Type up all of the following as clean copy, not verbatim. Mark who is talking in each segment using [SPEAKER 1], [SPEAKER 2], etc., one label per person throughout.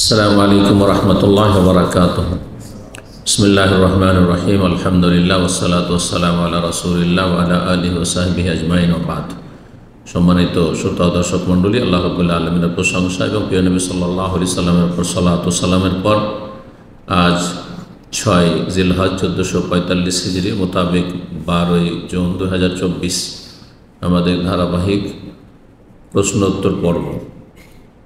[SPEAKER 1] আসসালামু আলাইকুম ওয়া রাহমাতুল্লাহি ওয়া বারাকাতুহু। বিসমিল্লাহির রহমানির রহিম। আলহামদুলিল্লাহ ওয়াসসালাতু ওয়াসসালামু আলা রাসূলিল্লাহ ওয়া আলা আলিহি ওয়া সাহবিহি আজমাইন ওয়া বা'দ। সম্মানিত শ্রোতা দর্শক মণ্ডলী, আল্লাহ রাব্বুল আলামিনের প্রশংসা এবং প্রিয় নবী সাল্লাল্লাহু আলাইহি সাল্লামের উপর সালাত ও সালামের পর আজ 6 জিলহজ 1445 হিজরি মোতাবেক 12 জুন 2024 আমাদের ধারাবাহিক প্রশ্নোত্তর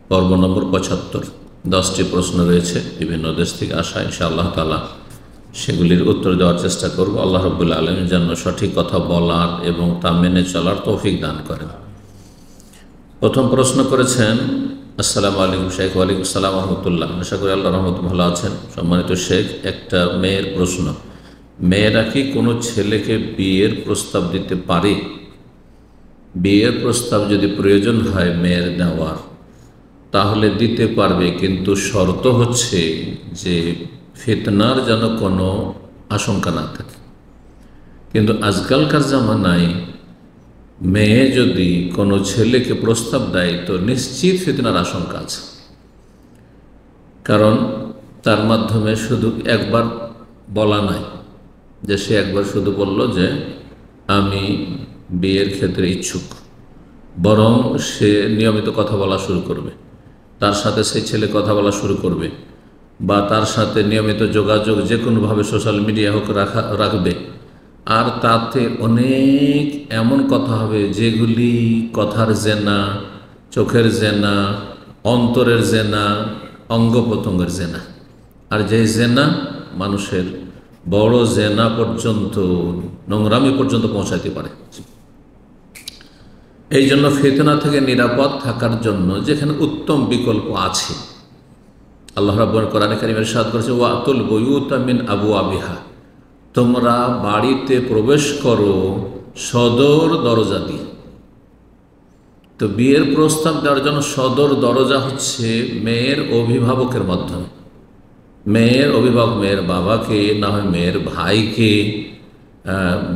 [SPEAKER 1] পর্ব নম্বর 75। 10টি প্রশ্ন রয়েছে বিভিন্ন দেশ থেকে আসা। ইনশাআল্লাহ তাআলা সেগুলির উত্তর দেওয়ার চেষ্টা করব। আল্লাহ রাব্বুল আলামিন যেন সঠিক কথা বলার এবং তা মেনে চলার তৌফিক দান করেন। প্রথম প্রশ্ন করেছেন, আসসালামু আলাইকুম শেখ। ওয়ালাইকুম আসসালাম ওয়া রাহমাতুল্লাহ। আশা করি আল্লাহর রহমতে ভালো আছেন। সম্মানিত শেখ, একটা মেয়ের প্রশ্ন, মেয়েরা কি কোনো ছেলেকে বিয়ের প্রস্তাব দিতে পারে? বিয়ের প্রস্তাব যদি প্রয়োজন হয় মেয়ের দেওয়ার, তাহলে দিতে পারবে, কিন্তু শর্ত হচ্ছে যে ফিতনার যেন কোনো আশঙ্কা না থাকে। কিন্তু আজকালকার জামানায় মেয়ে যদি কোনো ছেলেকে প্রস্তাব দেয় তো নিশ্চিত ফিতনার আশঙ্কা আছে। কারণ তার মাধ্যমে শুধু একবার বলা নাই যে সে একবার শুধু বলল যে আমি বিয়ের ক্ষেত্রে ইচ্ছুক, বরং সে নিয়মিত কথা বলা শুরু করবে, তার সাথে সেই ছেলে কথা বলা শুরু করবে, বা তার সাথে নিয়মিত যোগাযোগ যে কোনোভাবে সোশ্যাল মিডিয়া হোক রাখবে। আর তাতে অনেক এমন কথা হবে যেগুলি কথার জেনা, চোখের জেনা, অন্তরের জেনা, অঙ্গ প্রত্যঙ্গের জেনা। আর যে জেনা মানুষের বড় জেনা পর্যন্ত, নোংরামি পর্যন্ত পৌঁছাতে পারে। এই জন্য ফিতনা থেকে নিরাপদ থাকার জন্য যেখানে উত্তম বিকল্প আছে, আল্লাহ রাব্বুল কোরআনে কারীমে ইরশাদ করেছে, ওয়াতুল বুয়ুতা মিন আবওয়াবিহা, তোমরা বাড়িতে প্রবেশ করো সদর দরজা দিয়ে। তো বিয়ের প্রস্তাব দেওয়ার জন্য সদর দরজা হচ্ছে মেয়ের অভিভাবকের মাধ্যমে। মেয়ের অভিভাবক, মেয়ের বাবাকে, না হয় মেয়ের ভাইকে,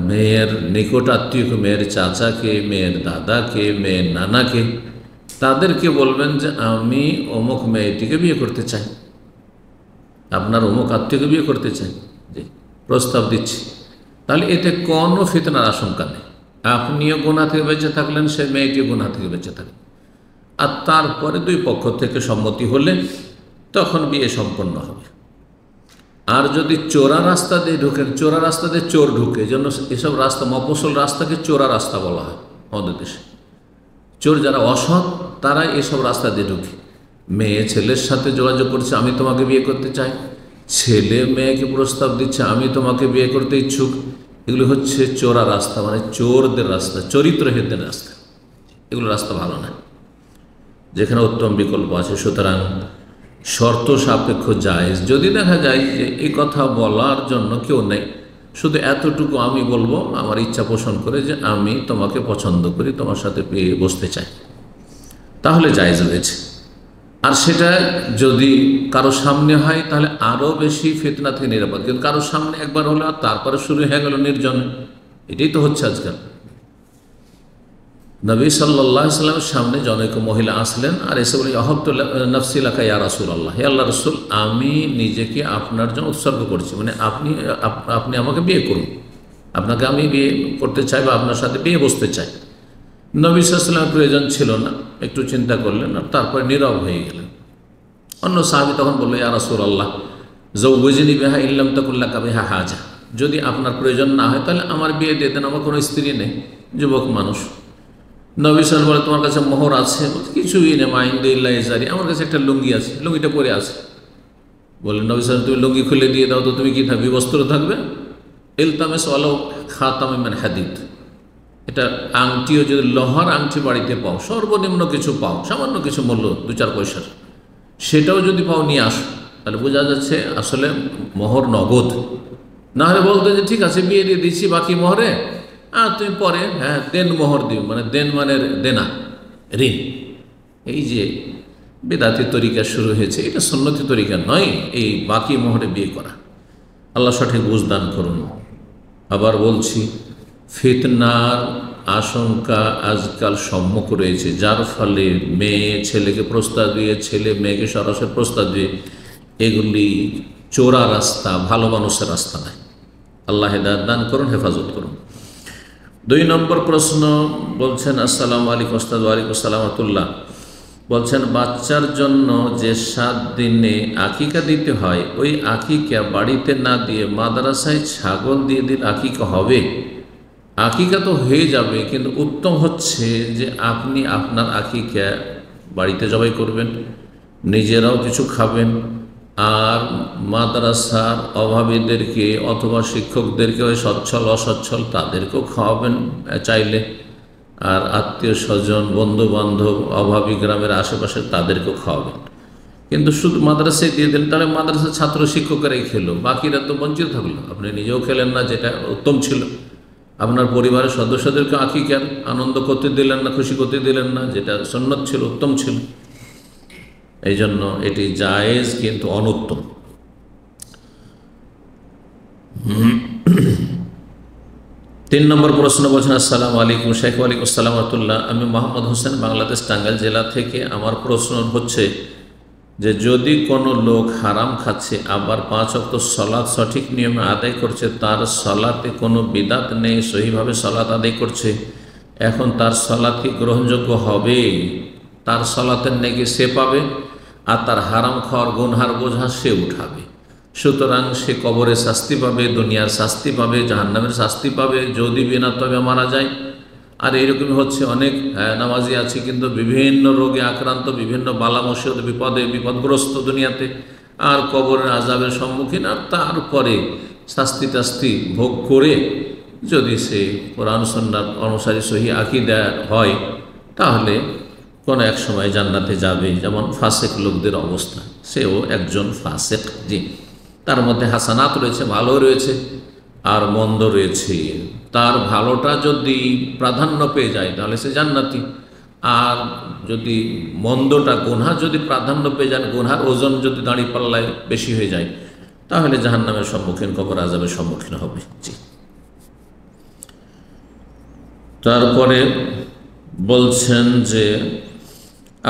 [SPEAKER 1] মেয়ের নিকট আত্মীয়কে, মেয়ের চাচাকে, মেয়ের দাদাকে, মেয়ের নানাকে, তাদেরকে বলবেন যে আমি অমুক মেয়েটিকে বিয়ে করতে চাই, আপনার অমুক আত্মীয়কে বিয়ে করতে চাই, যে প্রস্তাব দিচ্ছি। তাহলে এতে কোনো ফিতনার আশঙ্কা নেই। আপনিও গুনাহ থেকে বেঁচে থাকলেন, সে মেয়েটিও গুনাহ থেকে বেঁচে থাকলেন। আর তারপরে দুই পক্ষ থেকে সম্মতি হলে তখন বিয়ে সম্পন্ন হবে। আর যদি চোরা রাস্তা দিয়ে ঢুকেন, চোরা রাস্তা দিয়ে চোর ঢুকে, জন্য এসব রাস্তা, মফস্বল রাস্তাকে চোরা রাস্তা বলা হয় আমাদের দেশে। চোর যারা অসৎ তারা এসব রাস্তা দিয়ে ঢুকে। মেয়ে ছেলের সাথে যোগাযোগ করছে, আমি তোমাকে বিয়ে করতে চাই, ছেলে মেয়েকে প্রস্তাব দিচ্ছে, আমি তোমাকে বিয়ে করতে ইচ্ছুক। এগুলো হচ্ছে চোরা রাস্তা, মানে চোরদের রাস্তা, চরিত্রহীনদের রাস্তা। এগুলো রাস্তা ভালো না, যেখানে উত্তম বিকল্প আছে। সুতরাং শর্ত সাপেক্ষ জায়েজ। যদি দেখা যায় যে এই কথা বলার জন্য কেউ নেই, শুধু এতটুকু আমি বলবো আমার ইচ্ছা পোষণ করে যে আমি তোমাকে পছন্দ করি, তোমার সাথে পেয়ে বসতে চাই, তাহলে জায়েজ রয়েছে। আর সেটা যদি কারো সামনে হয় তাহলে আরও বেশি ফিতনা থেকে নিরাপদ। কিন্তু কারোর সামনে একবার হলো আর তারপরে শুরু হয়ে গেল নির্জনে, এটাই তো হচ্ছে আজকাল। নবী সাল্লাল্লাহু আলাইহি ওয়াসাল্লামের সামনে জনৈক মহিলা আসলেন আর এসে বলে, আহাবতু নাফসি লাকা ইয়া রাসূলুল্লাহ, হে আল্লাহর রাসূল, আমি নিজেকে আপনার জন্য উৎসর্গ করছি, মানে আপনি আমাকে বিয়ে করুন, আপনাকে আমি বিয়ে করতে চাই বা আপনার সাথে বিয়ে বসতে চাই। নবী সাল্লাল্লাহু আলাইহি ওয়াসাল্লামের প্রয়োজন ছিল না, একটু চিন্তা করলেন আর তারপরে নীরব হয়ে গেলেন। অন্য সাহাবী তখন বলল, ইয়া রাসূলুল্লাহ, যাওয়াজিনি বিহা ইল্লাম তাকুল লাকা বিহা হাজা, যদি আপনার প্রয়োজন না হয় তাহলে আমার বিয়ে দিয়ে দেন, আমার কোনো স্ত্রী নেই, যুবক মানুষ। নবী সাল্লাল্লাহু আলাইহি ওয়াসাল্লাম বলে, তোমার কাছে মোহর আছে? কিছুই নেই, মা ইনদাল্লাহি ইজারি, আমার কাছে একটা লুঙ্গি আছে, লুঙ্গিটা পরে আছে। বললেন নবী সাল্লাল্লাহু আলাইহি ওয়াসাল্লাম, তুমি লুঙ্গি খুলে দিয়ে দাও তো তুমি কি থাকবে, বিবস্ত্র থাকবে? ইলতামিস ওয়ালাউ খাতাম মিন হাদিদ, এটা আংটিও যদি লোহার আংটি বাড়িতে পাও, সর্বনিম্ন কিছু পাও, সামান্য কিছু মূল্য 2-4 পয়সার, সেটাও যদি পাও নিয়ে আসো, তাহলে বোঝা যাচ্ছে আসলে মোহর নগদ। না হলে বলতো যে ঠিক আছে বিয়ে দিয়ে দিচ্ছি, বাকি মোহরে তুমি পরে দেন মোহর দিও, মানে দেন মানে দেনা, ঋণ। এই যে বেদাতি তরিকা শুরু হয়েছে, এটা সুন্নতি তরিকা নয়, এই বাকি মোহরে বিয়ে করা। আল্লাহ সঠিক বুঝদান করুন। আবার বলছি, ফিতনার আশঙ্কা আজকাল সম্মুখ রয়েছে, যার ফলে মেয়ে ছেলেকে প্রস্তাব দিয়ে, ছেলে মেয়েকে সরাসরি প্রস্তাব দিয়ে, এগুলি চোরা রাস্তা, ভালো মানুষের রাস্তা নয়। আল্লাহ হেদায়েত দান করুন, হেফাজত করুন। 2 নম্বর প্রশ্ন বলছেন, আসসালামু আলাইকুম ওস্তাদ। ওয়ালাইকুম আসসালাম ওয়া রাহমাতুল্লাহ। বলছেন, বাচ্চার জন্য যে 7 দিনে আকিকা দিতে হয়, ওই আকিকা বাড়িতে না দিয়ে মাদ্রাসায় ছাগল দিয়ে দিলে আকিকা হবে? আকিকা তো হয়ে যাবে, কিন্তু উত্তম হচ্ছে যে আপনি আপনার আকিকা বাড়িতে জবাই করবেন, নিজেরাও কিছু খাবেন, আর মাদ্রাসার অভাবীদেরকে অথবা শিক্ষকদেরকে, ওই সচ্ছল অসচ্ছল তাদেরকেও খাওয়াবেন চাইলে, আর আত্মীয় স্বজন বন্ধু বান্ধব অভাবী গ্রামের আশেপাশে তাদেরকেও খাওয়াবেন। কিন্তু শুধু মাদ্রাসায় দিয়ে দিলেন, তাহলে মাদ্রাসার ছাত্র শিক্ষকেরাই খেলো, বাকিরা তো বঞ্চিত থাকলো, আপনি নিজেও খেলেন না, যেটা উত্তম ছিল। আপনার পরিবারের সদস্যদেরকে আকিকার আনন্দ করতে দিলেন না, খুশি করতে দিলেন না, যেটা সুন্নত ছিল, উত্তম ছিল। এই জন্য এটি জায়েজ, কিন্তু অনুত্তম। 3 নম্বর প্রশ্ন বলছেন, আসসালামু আলাইকুম শেখ। ওয়ালাইকুম আসসালাম ওয়া রাহমাতুল্লাহ। আমি মোহাম্মদ হোসেন, বাংলাদেশ টাঙ্গাইল জেলা থেকে। আমার প্রশ্ন হচ্ছে যে যদি কোনো লোক হারাম খাচ্ছে আবার 5 ওয়াক্ত সলাৎ সঠিক নিয়মে আদায় করছে, তার সলাতে কোনো বিদাত নেই, সহিভাবে সলাৎ আদায় করছে, এখন তার সলাৎ কি গ্রহণযোগ্য হবে? তার সলাতের নেকি সে পাবে, আর তার হারাম খাওয়ার গুনহার বোঝা সে উঠাবে। সুতরাং সে কবরে শাস্তি পাবে, দুনিয়ার শাস্তি পাবে, জাহান্নামের শাস্তি পাবে যদি বিনা তবে মারা যায়। আর এরকমই হচ্ছে, অনেক নামাজি আছে কিন্তু বিভিন্ন রোগে আক্রান্ত, বিভিন্ন বালা মুসিবত বিপদগ্রস্ত দুনিয়াতে, আর কবরের আযাবের সম্মুখীন, আর তারপরে শাস্তি টাস্তি ভোগ করে যদি সে কোরআন সুন্নাহ অনুসারী সহি আকীদা হয়, তাহলে কোনো এক সময় জান্নাতে যাবে। যেমন ফাসেক লোকদের অবস্থা, সেও একজন ফাসেক। জি, তার মধ্যে হাসানাত রয়েছে, ভালো রয়েছে, আর মন্দ রয়েছে। তার ভালোটা যদি প্রাধান্য পেয়ে যায় তাহলে সে জান্নাতি, আর যদি মন্দটা গুনহা যদি প্রাধান্য পেয়ে যান, গুনহার ওজন যদি দাঁড়িপাল্লায় বেশি হয়ে যায়, তাহলে জাহান্নামের সম্মুখীন, কবর আযাবের সম্মুখীন হবে। জি। তারপরে বলছেন যে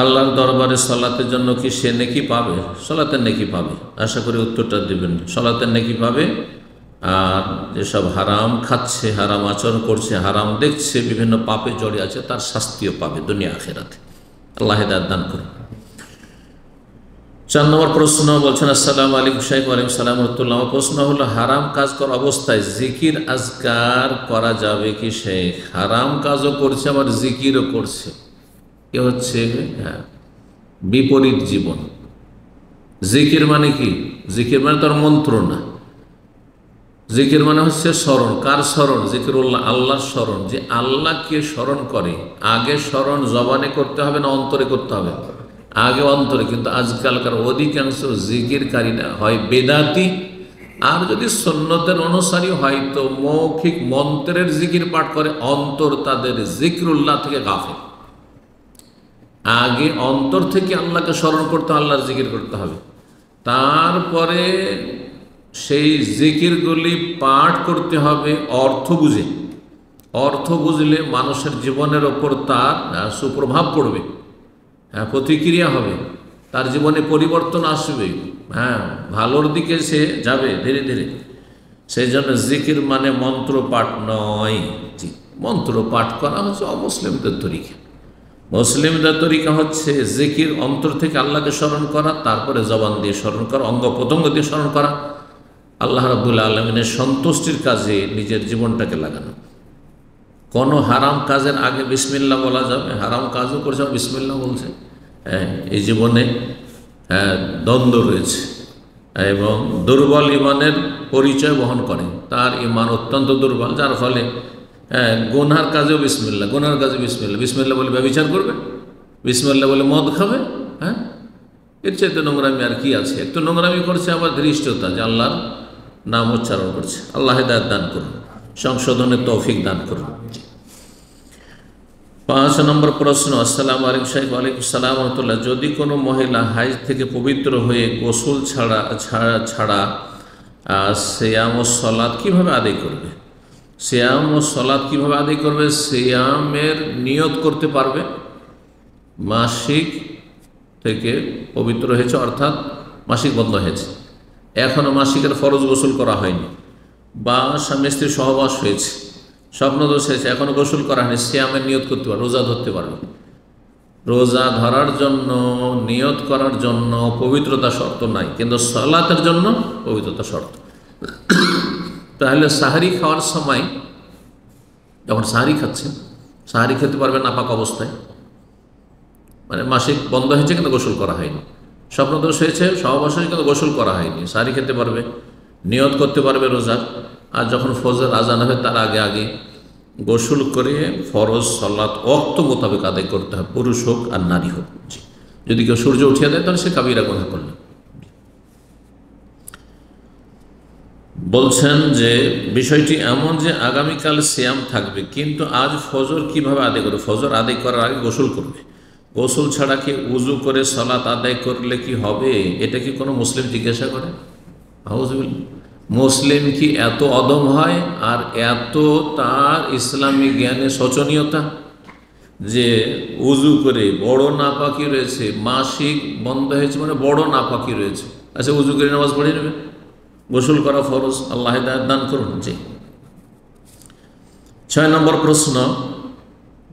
[SPEAKER 1] আল্লাহর দরবারে সলাতের জন্য কি সে নেকি পাবে? সলাতের নেকি পাবে, আশা করি উত্তরটা দেবেন। সলাতের নেকি পাবে, আর যেসব হারাম খাচ্ছে, হারাম আচরণ করছে, হারাম দেখছে, বিভিন্ন পাপে জড়িয়ে আছে, তার শাস্তিও পাবে দুনিয়া আখিরাতে। আল্লাহ হেদায়েত দান করুন। 4 নম্বর প্রশ্ন বলছেন, আসসালামু আলাইকুম শেখ। ওয়ালাইকুম আসসালাম ওয়া রাহমাতুল্লাহ। আমার প্রশ্ন হলো, হারাম কাজ করা অবস্থায় জিকির আজকার করা যাবে কি শেখ? হারাম কাজও করছে আবার জিকিরও করছে, এ হচ্ছে বিপরীত জীবন। জিকির মানে কি? জিকির মানে তার মন্ত্র না, জিকির মানে হচ্ছে স্মরণ। কার স্মরণ? জিকিরুল্লাহ, আল্লাহর স্মরণ। যে আল্লাহকে স্মরণ করে, আগে স্মরণ জবানে করতে হবে না অন্তরে করতে হবে? আগে অন্তরে। কিন্তু আজকালকার অধিকাংশ জিকিরকারীরা হয় বেদাতি, আর যদি সুন্নতের অনুসারী হয় তো মৌখিক মন্ত্রের জিকির পাঠ করে, অন্তর তাদের জিকিরুল্লাহ থেকে গাফিল। আগে অন্তর থেকে আল্লাহকে স্মরণ করতে, আল্লাহর জিকির করতে হবে, তারপরে সেই জিকিরগুলি পাঠ করতে হবে অর্থ বুঝে। অর্থ বুঝলে মানুষের জীবনের ওপর তার সুপ্রভাব পড়বে, প্রতিক্রিয়া হবে, তার জীবনে পরিবর্তন আসবে, ভালোর দিকে সে যাবে ধীরে ধীরে। সেই জন্য জিকির মানে মন্ত্র পাঠ নয়। জি, মন্ত্র পাঠ করা হচ্ছে অমুসলিমদের তরিকা। মুসলিমদের তরিকা হচ্ছে জিকির, অন্তর থেকে আল্লাহকে স্মরণ করা, তারপরে জবান দিয়ে স্মরণ করা, অঙ্গ প্রত্যঙ্গ দিয়ে স্মরণ করা, আল্লাহ রাব্বুল আলামিনের সন্তুষ্টির কাজে নিজের জীবনটাকে লাগানো। কোনো হারাম কাজের আগে বিসমিল্লাহ বলা যাবে? হারাম কাজও করছে, বিসমিল্লাহ বলছে। এই জীবনে দ্বন্দ্ব রয়েছে, এবং দুর্বল ইমানের পরিচয় বহন করে। তার ইমান অত্যন্ত দুর্বল, যার ফলে গুনহার কাজেও বিসমিল্লাহ, গুনহার কাজে বিসমিল্লাহ। বিসমিল্লাহ বলে ব্যভিচার করবে, বিসমিল্লাহ বলে মদ খাবে। এর চাইতে নোংরামি আর কি আছে? একটু নোংরামি করছে, আবার ধৃষ্টতা, যে আল্লাহর নাম উচ্চারণ করছে। আল্লাহ হেদায়েত দান করুন, সংশোধনের তৌফিক দান করুন। 5 নম্বর প্রশ্ন, আসসালামু আলাইকুম শেখ। ওয়ালাইকুম আসসালাম ওয়া রাহমাতুল্লাহ। যদি কোনো মহিলা হাইজ থেকে পবিত্র হয়ে গোসল ছাড়া সিয়াম ও সালাত কীভাবে আদায় করবে? সিয়াম ও সলাৎ কীভাবে আদায় করবে? সিয়ামের নিয়ত করতে পারবে, মাসিক থেকে পবিত্র হয়েছে অর্থাৎ মাসিক বন্ধ হয়েছে, এখনও মাসিকের ফরজ গোসল করা হয়নি, বা স্বামী স্ত্রীর সহবাস হয়েছে, স্বপ্নদোষ হয়েছে, এখনও গোসল করা হয়নি, সিয়ামের নিয়ত করতে পারবে, রোজা ধরতে পারবে। রোজা ধরার জন্য নিয়ত করার জন্য পবিত্রতা শর্ত নাই, কিন্তু সালাতের জন্য পবিত্রতা শর্ত। তাহলে সাহারি খাওয়ার সময় যখন সাহারি খাচ্ছেন, সাহারি খেতে পারবে নাপাক অবস্থায়, মানে মাসিক বন্ধ হয়েছে কিন্তু গোসল করা হয়নি, স্বপ্নদোষ হয়েছে, সহবাস হয়েছে কিন্তু গোসল করা হয়নি, সাহারি খেতে পারবে, নিয়ত করতে পারবে রোজার। আর যখন ফজর আজান হবে তার আগে আগে গোসল করে ফরজ সালাত ওয়াক্ত মোতাবেক আদায় করতে হবে, পুরুষ হোক আর নারী হোক। যদি কেউ সূর্য উঠিয়ে দেয় তাহলে সে কাবিরা গুনাহ করল। বলছেন যে বিষয়টি এমন যে আগামীকাল সিয়াম থাকবে, কিন্তু আজ ফজর কিভাবে আদায় করবে? ফজর আদায় করার আগে গোসল করবে, গোসল ছাড়া কি উজু করে সালাত আদায় করলে কি হবে? এটা কি কোনো মুসলিম জিজ্ঞাসা করে? মুসলিম কি এত অদম হয় আর এত তার ইসলামী জ্ঞানে শোচনীয়তা যে উজু করে বড় নাপাকি রয়েছে, মাসিক বন্ধ হয়েছে মানে বড় নাপাকি রয়েছে, আচ্ছা উজু করে নামাজ পড়ে নেবে? গোসল করা ফরজ, আল্লাহ হিদায়াত দান করুন। জি। 6 নম্বর প্রশ্ন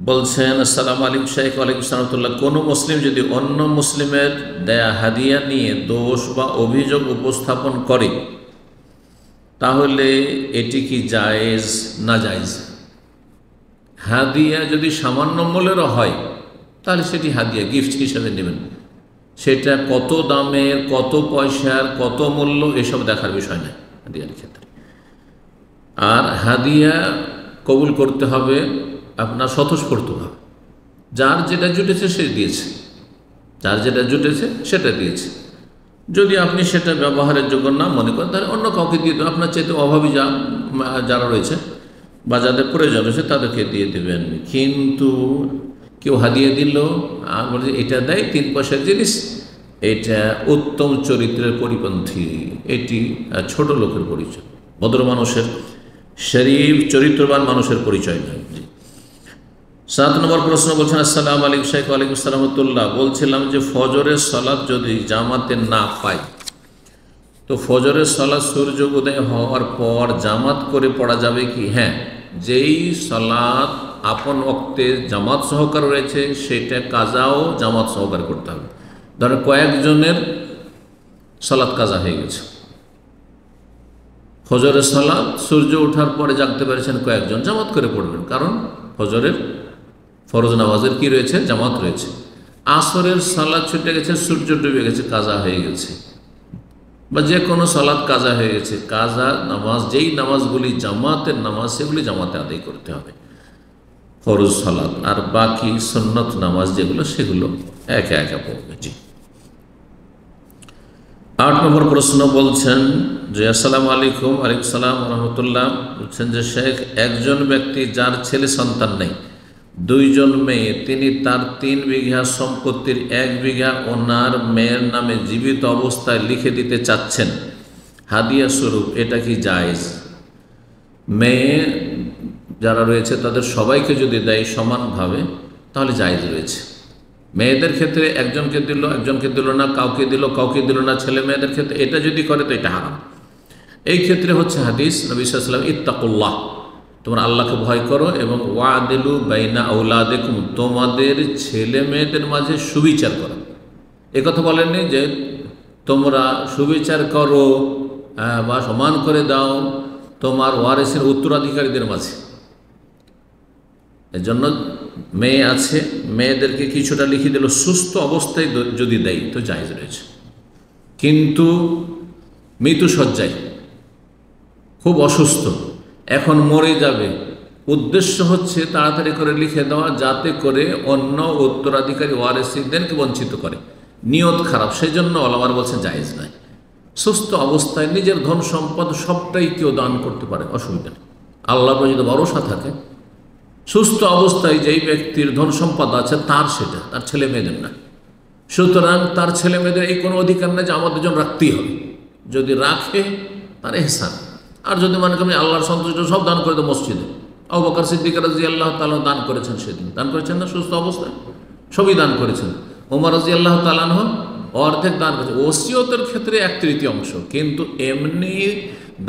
[SPEAKER 1] বলছেন, আসসালামু আলাইকুম শেখ। ওয়ালাইকুম সালামতুল্লাহ। কোনো মুসলিম যদি অন্য মুসলিমের দেয়া হাদিয়া নিয়ে দোষ বা অভিযোগ উপস্থাপন করে তাহলে এটি কি জায়েজ না জায়েজ? হাদিয়া যদি সামান্য মূল্যেরও হয় তাহলে সেটি হাদিয়া গিফট হিসাবে নেবেন, সেটা কত দামের, কত পয়সার, কত মূল্য এসব দেখার বিষয় নয় হাদিয়ার ক্ষেত্রে। আর হাদিয়া কবুল করতে হবে আপনার স্বতঃস্ফূর্তভাবে, যার যেটা জুটেছে সে দিয়েছে, যার যেটা জুটেছে সেটা দিয়েছে। যদি আপনি সেটা ব্যবহারের যোগ্য না মনে করেন তাহলে অন্য কাউকে দিয়ে দেবেন, আপনার চাইতে অভাবী যারা রয়েছে বা যাদের প্রয়োজন রয়েছে তাদেরকে দিয়ে দেবেন। কিন্তু কেউ হাদিয়া দিল আর বলে এটা দেয় 3 পয়সার জিনিস, এটা উত্তম চরিত্রের পরিপন্থী, এটি ছোট লোকের পরিচয়, ভদ্র মানুষের, শরীফ চরিত্রবান মানুষের পরিচয় নয়। 7 নম্বর প্রশ্ন বলছেন, আসসালামু আলাইকুম শেখ। ওয়ালাইকুম সালামতুল্লাহ। বলছিলাম যে ফজরের সালাত যদি জামাতে না পাই তো ফজরের সালাত সূর্য উদয় হওয়ার পর জামাত করে পড়া যাবে কি? হ্যাঁ, যেই সালাত আপন ওয়াক্তে জামাত সহকার রয়েছে সেটা কাজাও জামাত সহকার করতে হবে। ধরেন কয়েকজনের সালাত কাজা হয়ে গেছে, ফজরের সালাত সূর্য ওঠার পরে জাগতে পেরেছেন কয়েকজন, জামাত করে পড়বেন, কারণ ফজরের ফরজ নামাজের কি রয়েছে? জামাত রয়েছে। আসরের সালাত ছুটে গেছে, সূর্য ডুবে গেছে, কাজা হয়ে গেছে, বা যে কোনো সালাত কাজা হয়ে গেছে, কাজা নামাজ যেই নামাজগুলি জামাতের নামাজ সেগুলি জামাতে আদায় করতে হবে ফরজ সালাত, আর বাকি সুন্নত নামাজ যেগুলো সেগুলো একা একা পড়বে। জি। 8 নম্বর প্রশ্ন বলছেন যে, আসসালামু আলাইকুম। ওয়ালাইকুম সালাম রহমতুল্লাহ। বলছেন যে শেখ, একজন ব্যক্তি যার ছেলে সন্তান নেই, 2 জন মেয়ে, তিনি তার 3 বিঘা সম্পত্তির 1 বিঘা ওনার মেয়ের নামে জীবিত অবস্থায় লিখে দিতে চাচ্ছেন হাদিয়া স্বরূপ, এটা কি জায়েজ? মেয়ে যারা রয়েছে তাদের সবাইকে যদি দেয় সমানভাবে তাহলে জায়েজ রয়েছে। মেয়েদের ক্ষেত্রে একজনকে দিল, একজনকে দিল না, কাউকে দিল, কাউকে দিল না, ছেলে মেয়েদের ক্ষেত্রে এটা যদি করে তো এটা হারাম। এই ক্ষেত্রে হচ্ছে হাদিস, নবী সাল্লাল্লাহু আলাইহি ওয়াসাল্লাম, ইত্তাকুল্লাহ, তোমরা আল্লাহকে ভয় করো, এবং ওয়াদিলু বাইনা আওলাদিকুম, তোমাদের ছেলে মেয়েদের মাঝে সুবিচার করো। একথা বলেননি যে তোমরা সুবিচার করো বা সমান করে দাও তোমার ওয়ারিসের উত্তরাধিকারীদের মাঝে। এর জন্য মেয়ে আছে, মেয়েদেরকে কিছুটা লিখে দিল, সুস্থ অবস্থায় যদি দেয় তো জায়েজ রয়েছে। কিন্তু মৃত্যু শয্যায়, খুব অসুস্থ, এখন মরে যাবে, উদ্দেশ্য হচ্ছে তাড়াতাড়ি করে লিখে দেওয়া যাতে করে অন্য উত্তরাধিকারী ওয়ারিসদেরকে বঞ্চিত করে, নিয়ত খারাপ, সেই জন্য ওলামারা বলছেন জায়েজ নয়। সুস্থ অবস্থায় নিজের ধন সম্পদ সবটাই কেউ দান করতে পারে, অসুবিধা নেই, আল্লাহর প্রতি যদি ভরসা থাকে। সুস্থ অবস্থায় যেই ব্যক্তির ধন সম্পদ আছে তার সেটা, তার ছেলে মেয়েদের না। সুতরাং তার ছেলে মেয়েদের এই কোনো অধিকার নেই যে আমাদের জন্য রাখতেই হবে, যদি রাখে তার এহসান, আর যদি মনে করেন আল্লাহর সন্তুষ্ট, সব দান করে দেবো মসজিদে। আবু বকর সিদ্দিক রাদিয়াল্লাহু তাআলা দান করেছেন, সেদিন দান করেছেন না সুস্থ অবস্থায়, সবই দান করেছেন। ওমর রাদিয়াল্লাহু তাআলা আনহু অর্ধেক দান করেছেন। ওসিয়তের ক্ষেত্রে 1/3, কিন্তু এমনি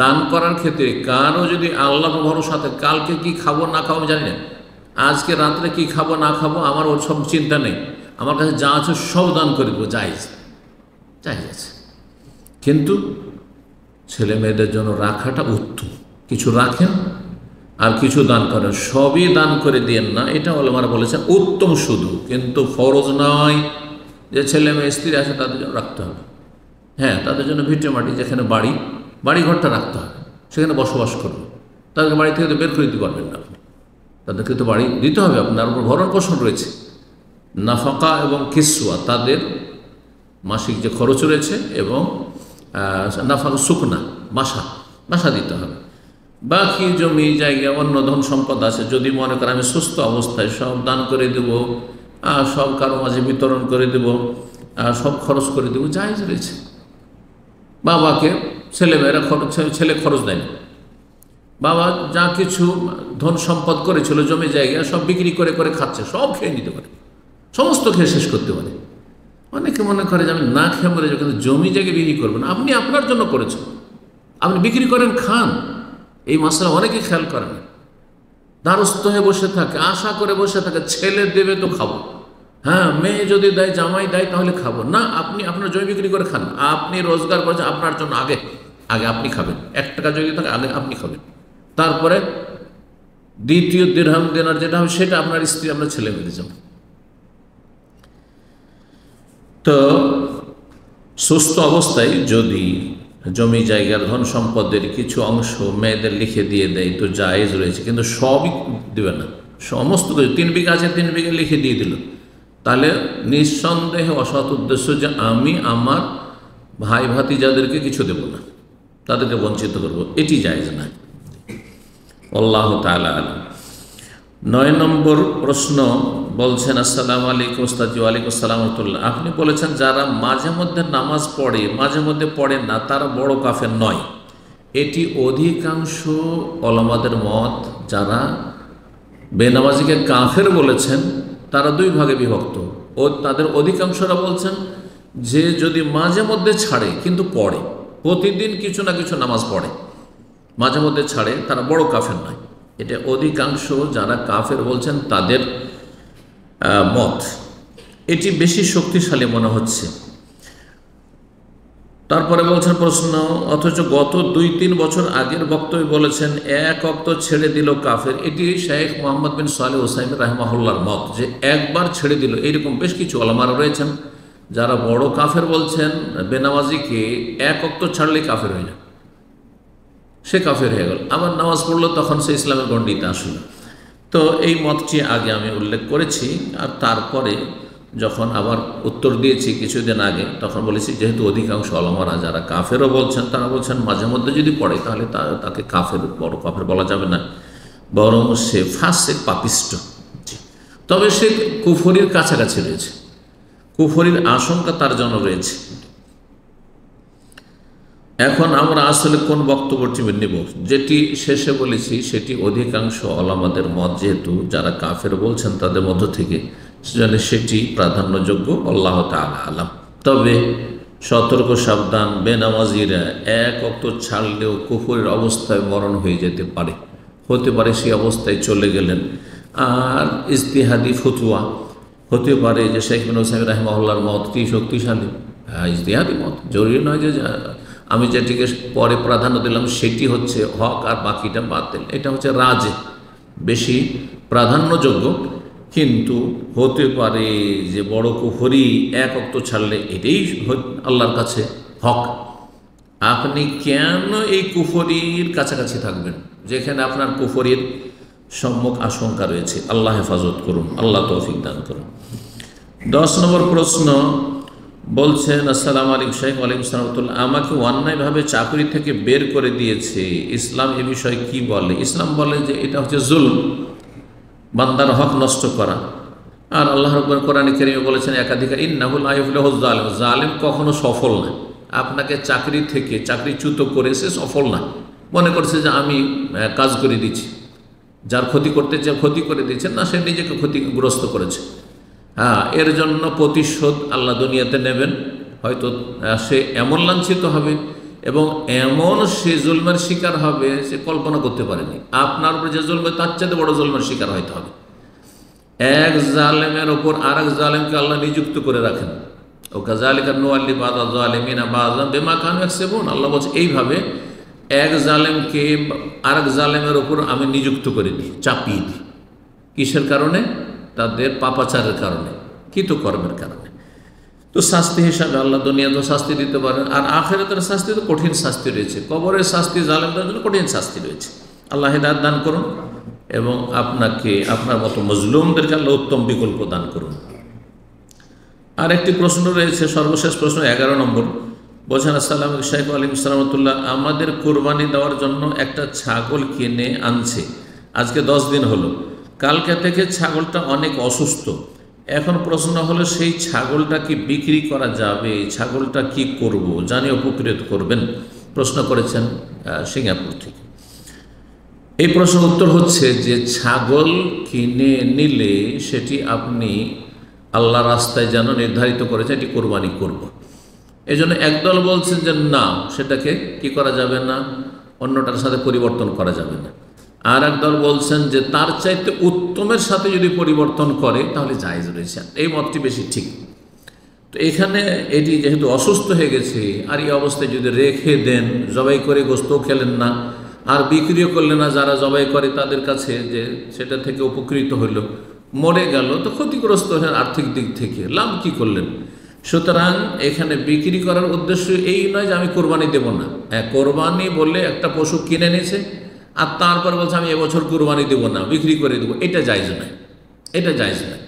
[SPEAKER 1] দান করার ক্ষেত্রে কারো যদি আল্লাহর ভরসাতে কালকে কি খাবো না খাবো আমি জানি না, আজকে রাত্রে কি খাবো না খাবো আমার ওর সব চিন্তা নেই, আমার কাছে যা আছে সব দান করে দেবো, জায়েজ আছে। কিন্তু ছেলে মেয়েদের জন্য রাখাটা উত্তম। কিছু রাখেন আর কিছু দান করেন, সবই দান করে দিয়েন না, এটা ওলামারা বলেছেন উত্তম শুধু, কিন্তু ফরজ নয় যে ছেলে মেয়ে স্ত্রী আছে তাদের জন্য রাখতে হবে। হ্যাঁ, তাদের জন্য ভিটে মাটি, যেখানে বাড়ি ঘরটা রাখতে হবে, সেখানে বসবাস করবে। তাদেরকে বাড়ি থেকে তো বের করে দিতে পারবেন না আপনি, তাদেরকে তো বাড়ি দিতে হবে, আপনার উপর ভরণ পোষণ রয়েছে। নাফাকা এবং কিসওয়া, তাদের মাসিক যে খরচ রয়েছে, এবং নাফাকা শুকনা বাসা দিতে হবে। বাকি জমি জায়গা অন্য ধন সম্পদ আছে, যদি মনে করেন আমি সুস্থ অবস্থায় সব দান করে দেব, সব কারো মাঝে বিতরণ করে দেব, সব খরচ করে দেব, জায়েজ রয়েছে। বাবাকে ছেলেমেয়েরা ছেলে খরচ দেয়নি, বাবা যা কিছু ধন সম্পদ করেছিল জমি জায়গা সব বিক্রি করে খাচ্ছে, সব খেয়ে নিতে পারে, সমস্ত খেয়ে শেষ করতে পারে। অনেকে মনে করে যে আমি না খেয়ে মরে যাবো, কিন্তু জমি জায়গা বিক্রি করবেন, আপনি আপনার জন্য করেছেন, আপনি বিক্রি করেন খান। এই মশলা অনেকে খেয়াল করেন, দ্বারস্থ হয়ে বসে থাকে, আশা করে বসে থাকে ছেলে দেবে তো খাবো, হ্যাঁ মেয়ে যদি দেয় জামাই দেয় তাহলে খাবো না। আপনি আপনার জমি বিক্রি করে খান, আপনি রোজগার করেছেন আপনার জন্য, আগে আপনি খাবেন। 1 টাকা যদি থাকে আগে আপনি খাবেন, তারপরে দ্বিতীয় দিরহাম দেনার যেটা হবে সেটা আপনার স্ত্রী আপনার ছেলে মেয়ে যাবে। তো সুস্থ অবস্থায় যদি জমি জায়গার ধন সম্পদের কিছু অংশ মেয়েদের লিখে দিয়ে দেয় তো জায়েজ রয়েছে, কিন্তু সবই দেবে না, সমস্ত কিছু 3 বিঘা আছে 3 বিঘা লিখে দিয়ে দিল, তাহলে নিঃসন্দেহে অসৎ উদ্দেশ্য যে আমি আমার ভাই ভাতিজাদেরকে কিছু দেব না, তাদেরকে বঞ্চিত করব, এটি জায়েজ না। আল্লাহ তাআলা আলাম। 9 নম্বর প্রশ্ন বলছেন, আসসালামু আলাইকুম ওস্তাদজি। ওয়ালাইকুম আসসালাম ওয়া রাহমাতুল্লাহ। আপনি বলেছেন যারা মাঝে মধ্যে নামাজ পড়ে মাঝে মধ্যে পড়ে না তারা বড় কাফের নয়, এটি অধিকাংশ ওলামাদের মত। যারা বেনামাজিকে কাফের বলেছেন তারা 2 ভাগে বিভক্ত, ও তাদের অধিকাংশরা বলছেন যে যদি মাঝে মধ্যে ছাড়ে কিন্তু পড়ে, প্রতিদিন কিছু না কিছু নামাজ পড়ে, মাঝে মধ্যে ছাড়ে, তারা বড় কাফের নয়। এটা অধিকাংশ যারা কাফের বলছেন তাদের মত, এটি বেশি শক্তিশালী মনে হচ্ছে। তারপরে বলছেন প্রশ্ন, অথচ গত 2-3 বছর আগের বক্তব্যে বলেছেন 1 ওয়াক্ত ছেড়ে দিল কাফের। এটি শেখ মোহাম্মদ বিন সালেহ উসাইমিন রাহিমাহুল্লাহর মত, যে একবার ছেড়ে দিল। এইরকম বেশ কিছু ওলামারা রয়েছেন যারা বড় কাফের বলছেন বেনামাজিকে 1 ওয়াক্ত ছাড়লেই কাফের হয়ে যায়, সে কাফের হয়ে গেল, আবার নামাজ পড়লো তখন সে ইসলামের গণ্ডিতে আসলো। তো এই মতটি আগে আমি উল্লেখ করেছি, আর তারপরে যখন আবার উত্তর দিয়েছি কিছুদিন আগে তখন বলেছি যেহেতু অধিকাংশ ওলামারা যারা কাফেরও বলছেন তারা বলছেন মাঝে মধ্যে যদি পড়ে তাহলে তাকে কাফের বড় কাফের বলা যাবে না, বরং সে ফাসিক পাপিষ্ট। তবে সে কুফরির কাছাকাছি রয়েছে, কুফরির আশঙ্কা তার জন্য রয়েছে। এখন আমরা আসলে কোন বক্তব্যটি নেব? যেটি শেষে বলেছি সেটি অধিকাংশ ওলামাদের মত, যেহেতু যারা কাফের বলছেন তাদের মধ্য থেকে, সেজন্য সেটি প্রাধান্যযোগ্য। আল্লাহ তাআলা আলাম। তবে সতর্ক সাবধান, বেনামাজিরা 1 ওয়াক্ত ছাড়লেও কুফরের অবস্থায় মরণ হয়ে যেতে পারে, হতে পারে সেই অবস্থায় চলে গেলেন। আর ইজতিহাদি ফতুয়া হতে পারে যে শেখ বিন উসাইমিন রাহিমাহুল্লাহর মতটি শক্তিশালী, ইজতিহাদি মত, জরুরি নয় যে আমি যেটিকে পরে প্রাধান্য দিলাম সেটি হচ্ছে হক আর বাকিটা বাতিল, এটা হচ্ছে রাজে বেশি প্রাধান্যযোগ্য। কিন্তু হতে পারে যে বড় কুফরি 1 ওয়াক্ত ছাড়লে এটাই আল্লাহর কাছে হক। আপনি কেন এই কুফরির কাছাকাছি থাকবেন যেখানে আপনার কুফরির সম্মুখ আশঙ্কা রয়েছে? আল্লাহ হেফাজত করুন, আল্লাহ তৌফিক দান করুন। 10 নম্বর প্রশ্ন বলছেন, আসসালামু আলাইকুম শেখ। ওয়ালাইকুম আসসালাম। আমাকে অন্যায়ভাবে চাকরি থেকে বের করে দিয়েছে, ইসলাম এ বিষয়ে কি বলে? ইসলাম বলে যে এটা হচ্ছে জুলম, বান্দার হক নষ্ট করা। আর আল্লাহ রাব্বুল কোরআনে কারীমে বলেছেন একাধিকার, ইন্নাহু লা ইফলিহুজ জালিম, জালিম কখনো সফল না। আপনাকে চাকরি থেকে চাকরিচ্যুত করে সে সফল না, মনে করছে যে আমি কাজ করে দিচ্ছি, যার ক্ষতি করতে চায় ক্ষতি করে দিচ্ছেন না, সে নিজেকে ক্ষতিগ্রস্ত করেছে। হ্যাঁ, এর জন্য প্রতিশোধ আল্লাহ দুনিয়াতে নেবেন। হয়তো সে এমন লাঞ্ছিত হবে এবং এমন সে জুলমের শিকার হবে সে কল্পনা করতে পারেনি। আপনার উপরে যে জুলমে তার চাইতে বড় জুলমের শিকার হইতে হবে। এক জালেমের ওপর আর এক জালেমকে আল্লাহ নিযুক্ত করে রাখেন। ও কাযালিকা নুওয়াল্লি বাযা যালিমিনা বাযান বিমা কানু ইয়াকসিবুন। আল্লাহ বলছে এইভাবে এক জালেমকে আর এক জালেমের ওপর আমি নিযুক্ত করে দিই, চাপিয়ে দিই। কিসের কারণে? তাদের পাপাচারের কারণে, কৃতকর্মের কারণে। তো শাস্তি হিসাবে আল্লাহ দুনিয়াতেও শাস্তি দিতে পারেন, আর আখিরাতের শাস্তি তো কঠিন শাস্তি রয়েছে। কবরের শাস্তি জালেমদের জন্য কঠিন শাস্তি রয়েছে। আল্লাহ হিদায়াত দান করুন এবং আপনাকে আপনার মতো মজলুমদেরকে আল্লাহ উত্তম বিকল্প দান করুন। আর একটি প্রশ্ন রয়েছে, সর্বশেষ প্রশ্ন 11 নম্বর। বলছেন, আসসালাম শাইখ আলিম সালামতুল্লাহ, আমাদের কোরবানি দেওয়ার জন্য একটা ছাগল কিনে আনছে, আজকে 10 দিন হলো। কালকে থেকে ছাগলটা অনেক অসুস্থ। এখন প্রশ্ন হলো সেই ছাগলটা কি বিক্রি করা যাবে? ছাগলটা কি করব, জানি উপকৃত করবেন। প্রশ্ন করেছেন সিঙ্গাপুর থেকে। এই প্রশ্নের উত্তর হচ্ছে যে ছাগল কিনে নিলে সেটি আপনি আল্লাহ রাস্তায় যেন নির্ধারিত করেছে এটি কোরবানি করব। এই জন্য একদল বলছেন যে না, সেটাকে কি করা যাবে না, অন্যটার সাথে পরিবর্তন করা যাবে না। আর একদল বলছেন যে তার চাইতে উত্তমের সাথে যদি পরিবর্তন করে তাহলে জায়েজ রয়েছে। এই মতটি বেশি ঠিক। তো এখানে এটি যেহেতু অসুস্থ হয়ে গেছে, আর এই অবস্থায় যদি রেখে দেন, জবাই করে গোস্তও খেলেন না আর বিক্রিও করলেন না যারা জবাই করে তাদের কাছে, যে সেটা থেকে উপকৃত হইল, মরে গেল, তো ক্ষতিগ্রস্ত হলেন আর্থিক দিক থেকে, লাভ কি করলেন? সুতরাং এখানে বিক্রি করার উদ্দেশ্য এই নয় যে আমি কোরবানি দেব না। কোরবানি বলে একটা পশু কিনে নিয়েছে আর তারপর বলছে আমি এবছর কোরবানি দেব না, বিক্রি করে দেবো, এটা জায়েজ নয়, এটা জায়েজ নয়।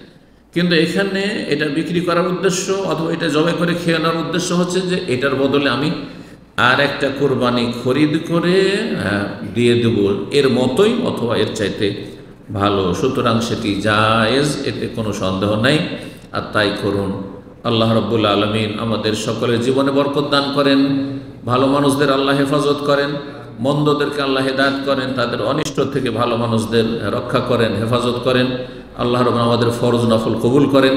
[SPEAKER 1] কিন্তু এখানে এটা বিক্রি করার উদ্দেশ্য অথবা এটা জবাই করে খেয়ে নেওয়ার উদ্দেশ্য হচ্ছে যে এটার বদলে আমি আর একটা কোরবানি খরিদ করে দিয়ে দেব, এর মতোই অথবা এর চাইতে ভালো। সুতরাং সেটি জায়েজ, এতে কোনো সন্দেহ নাই, আর তাই করুন। আল্লাহ রাব্বুল আলামিন আমাদের সকলের জীবনে বরকত দান করেন, ভালো মানুষদের আল্লাহ হেফাজত করেন, মন্দদেরকে আল্লাহ হেদায়েত করেন, তাদের অনিষ্ট থেকে ভালো মানুষদের রক্ষা করেন, হেফাজত করেন। আল্লাহ রাব্বুল আমাদের ফরজ নফল কবুল করেন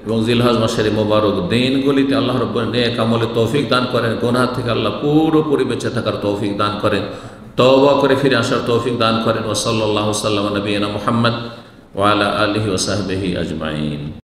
[SPEAKER 1] এবং জিলহজ মাসের মোবারক দিনগুলিতে আল্লাহ রাব্বুল নেক আমলে তৌফিক দান করেন, গুনাহ থেকে আল্লাহ পুরোপুরি বেঁচে থাকার তৌফিক দান করেন, তওবা করে ফিরে আসার তৌফিক দান করেন। ওয়া সাল্লাল্লাহু সাল্লাম নবিয়িনা মুহাম্মদ ওয়া আলা আলিহি ওয়া সাহবিহি আজমাইন।